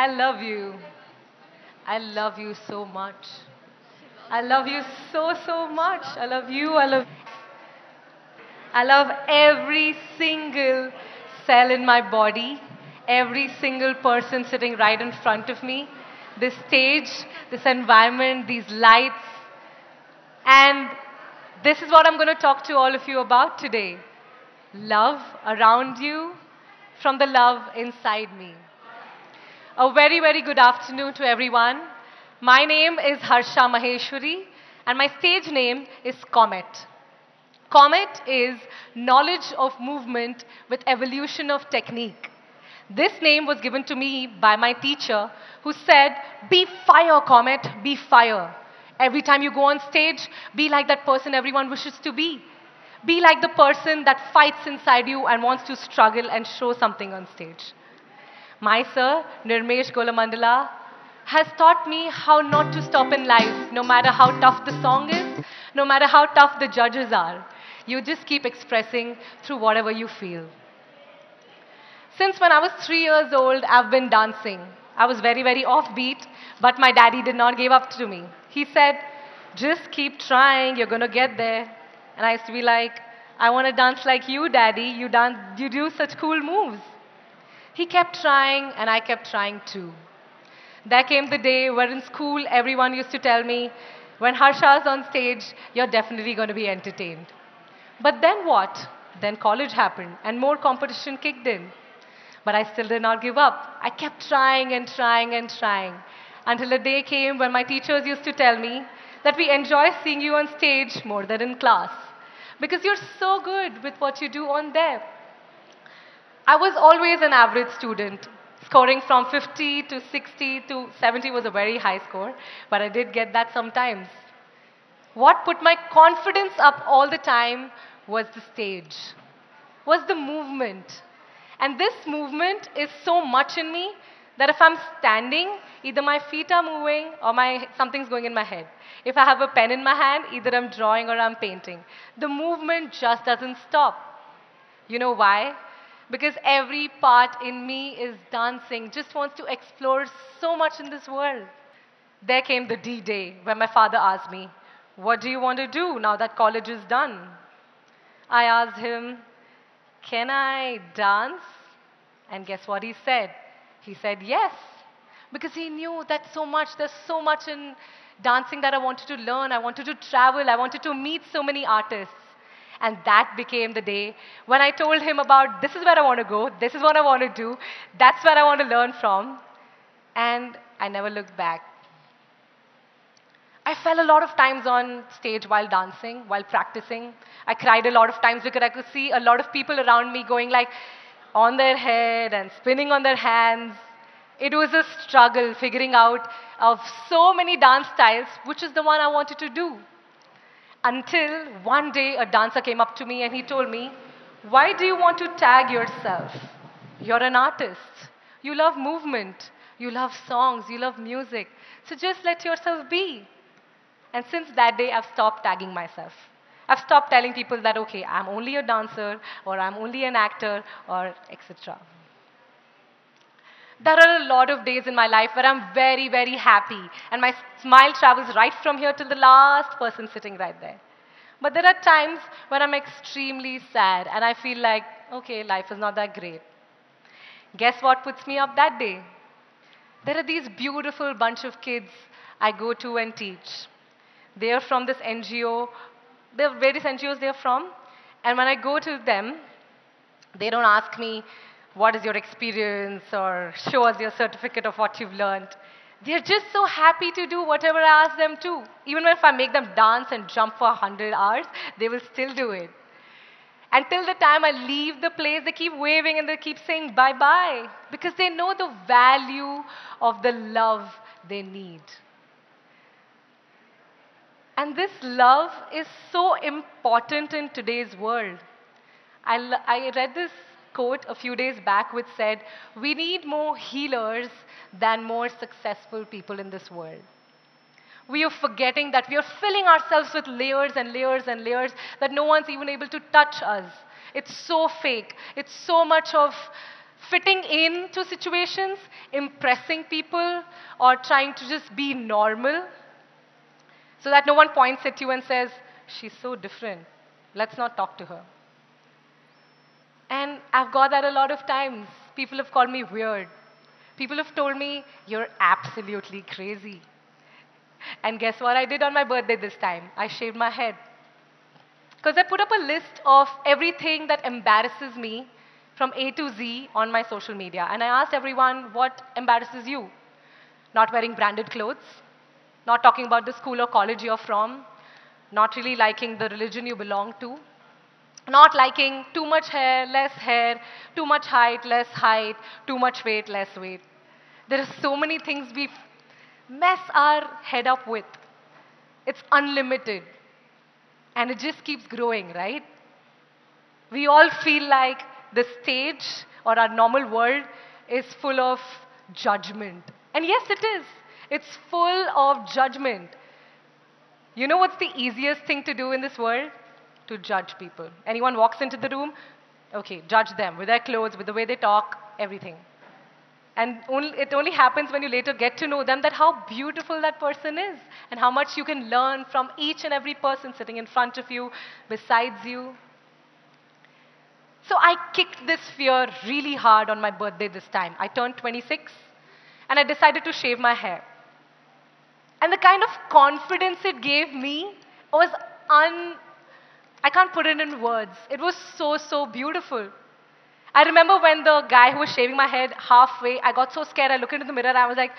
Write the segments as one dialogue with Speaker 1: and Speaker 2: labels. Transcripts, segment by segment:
Speaker 1: I love you. I love you so much. I love you so, so much. I love you. I love every single cell in my body, every single person sitting right in front of me, this stage, this environment, these lights. And this is what I'm going to talk to all of you about today. Love around you from the love inside me. A very, very good afternoon to everyone. My name is Harsha Maheshwari, and my stage name is Comet. Comet is knowledge of movement with evolution of technique. This name was given to me by my teacher who said, be fire, Comet, be fire. Every time you go on stage, be like that person everyone wishes to be. Be like the person that fights inside you and wants to struggle and show something on stage. My sir, Nirmesh Golamandala, has taught me how not to stop in life, no matter how tough the song is, no matter how tough the judges are. You just keep expressing through whatever you feel. Since when I was 3 years old, I've been dancing. I was very, very offbeat, but my daddy did not give up to me. He said, just keep trying, you're going to get there. And I used to be like, I want to dance like you, daddy. You do such cool moves. He kept trying, and I kept trying too. There came the day where in school, everyone used to tell me, when Harsha's on stage, you're definitely going to be entertained. But then what? Then college happened, and more competition kicked in. But I still did not give up. I kept trying and trying and trying, until a day came when my teachers used to tell me that we enjoy seeing you on stage more than in class, because you're so good with what you do on there. I was always an average student. Scoring from 50 to 60 to 70 was a very high score, but I did get that sometimes. What put my confidence up all the time was the stage, was the movement. And this movement is so much in me that if I'm standing, either my feet are moving or something's going in my head. If I have a pen in my hand, either I'm drawing or I'm painting. The movement just doesn't stop. You know why? Because every part in me is dancing, just wants to explore so much in this world. There came the D-Day when my father asked me, what do you want to do now that college is done? I asked him, can I dance? And guess what he said? He said yes, because he knew that there's so much in dancing that I wanted to learn. I wanted to travel. I wanted to meet so many artists. And that became the day when I told him about this is where I want to go, this is what I want to do, that's where I want to learn from. And I never looked back. I fell a lot of times on stage while dancing, while practicing. I cried a lot of times because I could see a lot of people around me going like on their head and spinning on their hands. It was a struggle figuring out of so many dance styles, which is the one I wanted to do. Until one day a dancer came up to me and he told me, why do you want to tag yourself? You're an artist. You love movement. You love songs. You love music. So just let yourself be. And since that day, I've stopped tagging myself. I've stopped telling people that, okay, I'm only a dancer, or I'm only an actor, or etc. There are a lot of days in my life where I'm very, very happy, and my smile travels right from here till the last person sitting right there. But there are times when I'm extremely sad, and I feel like, okay, life is not that great. Guess what puts me up that day? There are these beautiful bunch of kids I go to and teach. They are from this NGO. There are various NGOs they're from. And when I go to them, they don't ask me, what is your experience, or show us your certificate of what you've learned. They're just so happy to do whatever I ask them to. Even if I make them dance and jump for 100 hours, they will still do it. Until the time I leave the place, they keep waving and they keep saying bye-bye, because they know the value of the love they need. And this love is so important in today's world. I read this quote a few days back which said, we need more healers than more successful people in this world. We are forgetting that we are filling ourselves with layers and layers and layers that no one's even able to touch us. It's so fake. It's so much of fitting into situations, impressing people, or trying to just be normal so that no one points at you and says, she's so different. Let's not talk to her. And I've got that a lot of times. People have called me weird. People have told me, you're absolutely crazy. And guess what I did on my birthday this time? I shaved my head. Because I put up a list of everything that embarrasses me from A to Z on my social media. And I asked everyone, what embarrasses you? Not wearing branded clothes, not talking about the school or college you're from, not really liking the religion you belong to, not liking too much hair, too much height, less height, too much weight, less weight. There are so many things we mess our head up with. It's unlimited. And it just keeps growing, right? We all feel like the stage or our normal world is full of judgment. And yes, it is. It's full of judgment. You know what's the easiest thing to do in this world? To judge people. Anyone walks into the room, okay, judge them with their clothes, with the way they talk, everything. And it only happens when you later get to know them that how beautiful that person is and how much you can learn from each and every person sitting in front of you, besides you. So I kicked this fear really hard on my birthday this time. I turned 26 and I decided to shave my hair. And the kind of confidence it gave me was I can't put it in words. It was so, so beautiful. I remember when the guy who was shaving my head halfway, I got so scared, I looked into the mirror and I was like,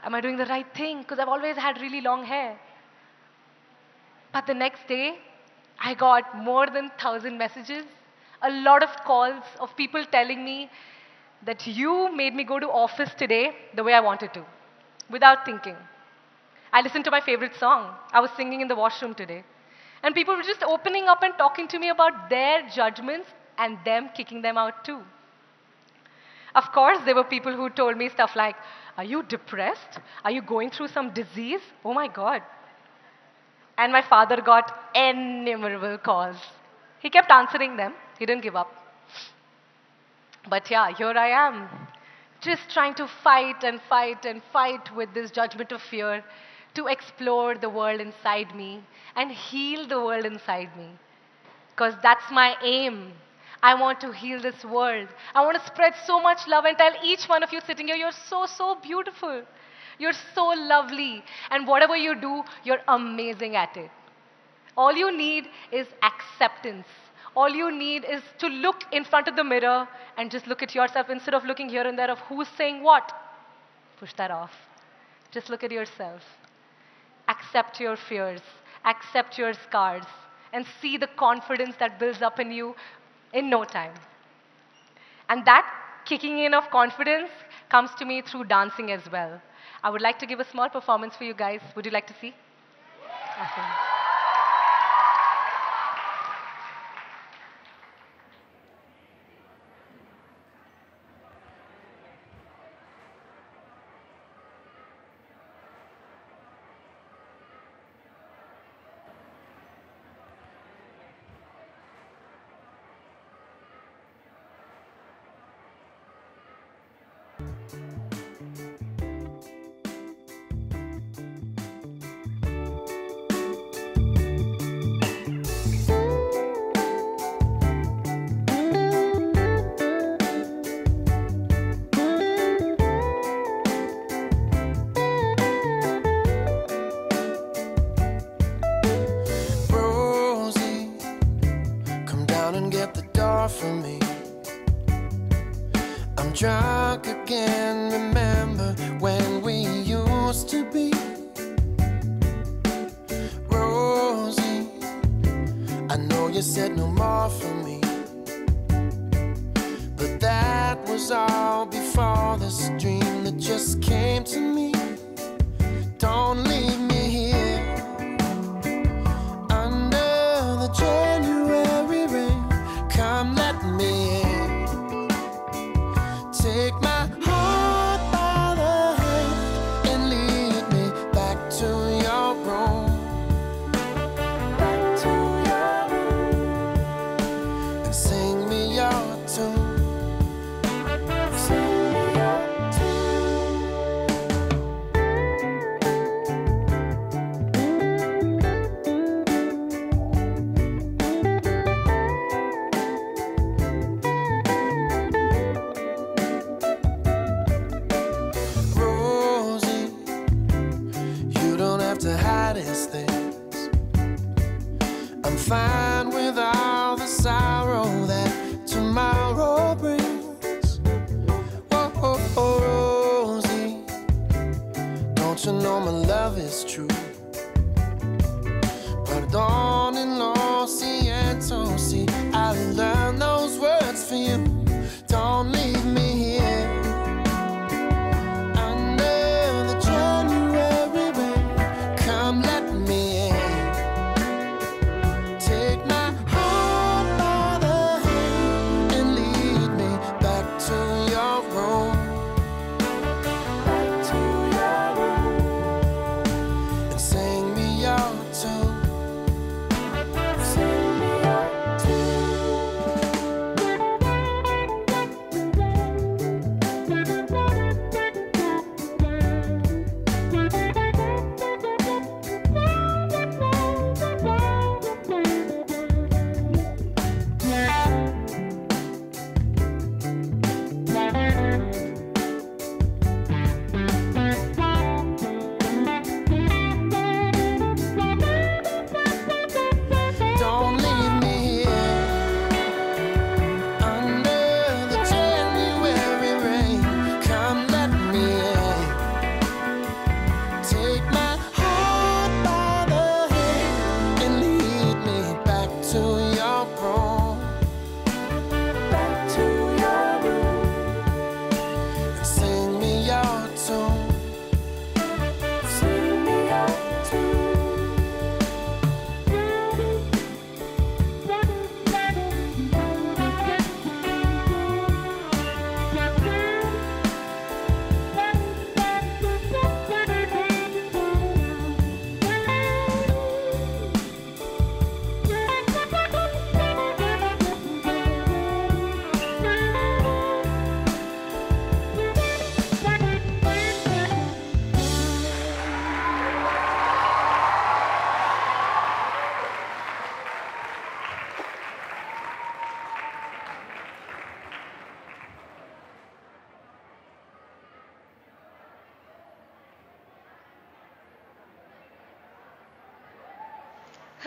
Speaker 1: am I doing the right thing? Because I've always had really long hair. But the next day, I got more than 1,000 messages, a lot of calls of people telling me that you made me go to office today the way I wanted to, without thinking. I listened to my favorite song. I was singing in the washroom today. And people were just opening up and talking to me about their judgments and them kicking them out too. Of course, there were people who told me stuff like, are you depressed? Are you going through some disease? Oh my God. And my father got innumerable calls. He kept answering them. He didn't give up. But yeah, here I am, just trying to fight and fight and fight with this judgment of fear to explore the world inside me and heal the world inside me. Because that's my aim. I want to heal this world. I want to spread so much love and tell each one of you sitting here, you're so, so beautiful. You're so lovely. And whatever you do, you're amazing at it. All you need is acceptance. All you need is to look in front of the mirror and just look at yourself instead of looking here and there of who's saying what. Push that off. Just look at yourself. Accept your fears. Accept your scars. And see the confidence that builds up in you in no time. And that kicking in of confidence comes to me through dancing as well. I would like to give a small performance for you guys. Would you like to see? Awesome.
Speaker 2: For me, I'm drunk again. Remember when we used to be. Rosie, I know you said no more for me, but that was all before this dream that just came to me. Don't leave me here under the January rain. Come, let me in. Take my heart by the hand and lead me back to your room. Back to your room. And sing me your tune. these things. I'm fine with all the sorrow that tomorrow brings. Oh, Rosie, don't you know my love is true? Pardon and lo siento, see, I learned those words for you. Don't leave me here under the January rain. Come let me in. Take my heart by the hand and lead me back to your room. Back to your room. And sing me your tune.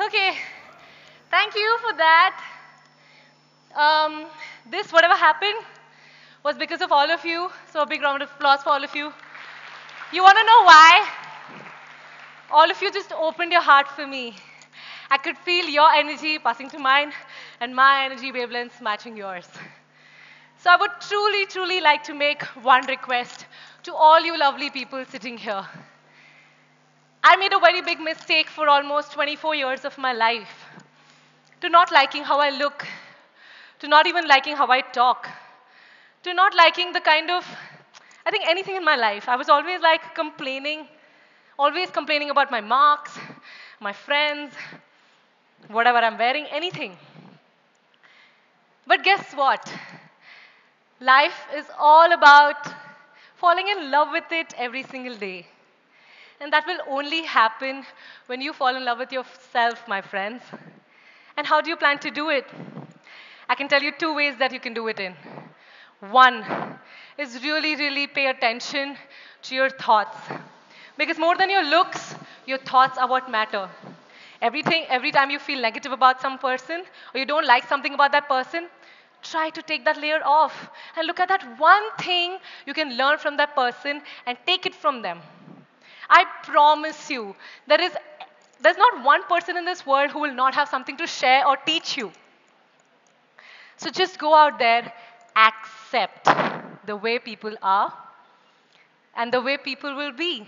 Speaker 1: Okay, thank you for that. This, whatever happened, was because of all of you. So a big round of applause for all of you. You want to know why? All of you just opened your heart for me. I could feel your energy passing to mine and my energy wavelengths matching yours. So I would truly, truly like to make one request to all you lovely people sitting here. I made a very big mistake for almost 24 years of my life. To not liking how I look, to not even liking how I talk, to not liking the kind of, I think anything in my life. I was always like complaining about my marks, my friends, whatever I'm wearing, anything. But guess what? Life is all about falling in love with it every single day. And that will only happen when you fall in love with yourself, my friends. And how do you plan to do it? I can tell you 2 ways that you can do it in. One is really, really pay attention to your thoughts. Because more than your looks, your thoughts are what matter. Every time you feel negative about some person, or you don't like something about that person, try to take that layer off and look at that one thing you can learn from that person and take it from them. I promise you, there's not one person in this world who will not have something to share or teach you. So just go out there, accept the way people are and the way people will be.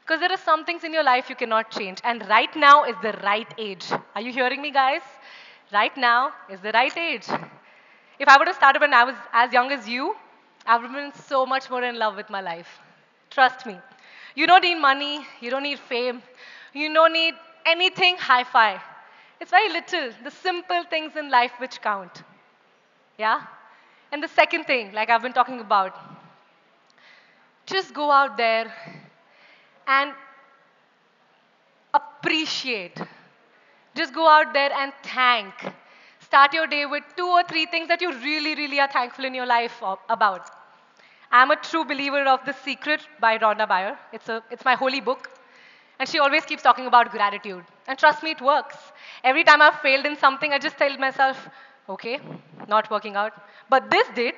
Speaker 1: Because there are some things in your life you cannot change. And right now is the right age. Are you hearing me, guys? Right now is the right age. If I would have started when I was as young as you, I would have been so much more in love with my life. Trust me. You don't need money. You don't need fame. You don't need anything hi-fi. It's very little, the simple things in life which count. Yeah? And the second thing, like I've been talking about, just go out there and appreciate. Just go out there and thank. Start your day with 2 or 3 things that you really, really are thankful in your life about. I'm a true believer of The Secret by Rhonda Byrne. It's my holy book. And she always keeps talking about gratitude. And trust me, it works. Every time I've failed in something, I just tell myself, okay, not working out. But this did.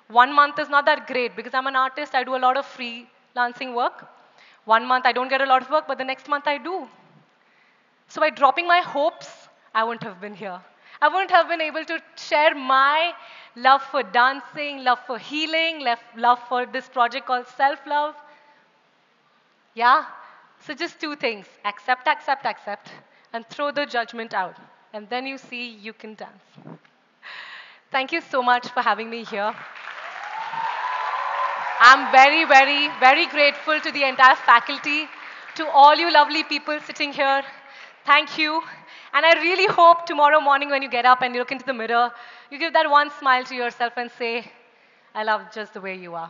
Speaker 1: 1 month is not that great because I'm an artist. I do a lot of freelancing work. 1 month, I don't get a lot of work, but the next month I do. So by dropping my hopes, I wouldn't have been here. I wouldn't have been able to share my love for dancing, love for healing, love for this project called self-love. Yeah? So just two things. Accept, accept, accept, and throw the judgment out. And then you see you can dance. Thank you so much for having me here. I'm very, very, very grateful to the entire faculty, to all you lovely people sitting here. Thank you. And I really hope tomorrow morning when you get up and you look into the mirror, you give that one smile to yourself and say, I love just the way you are.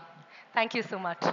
Speaker 1: Thank you so much.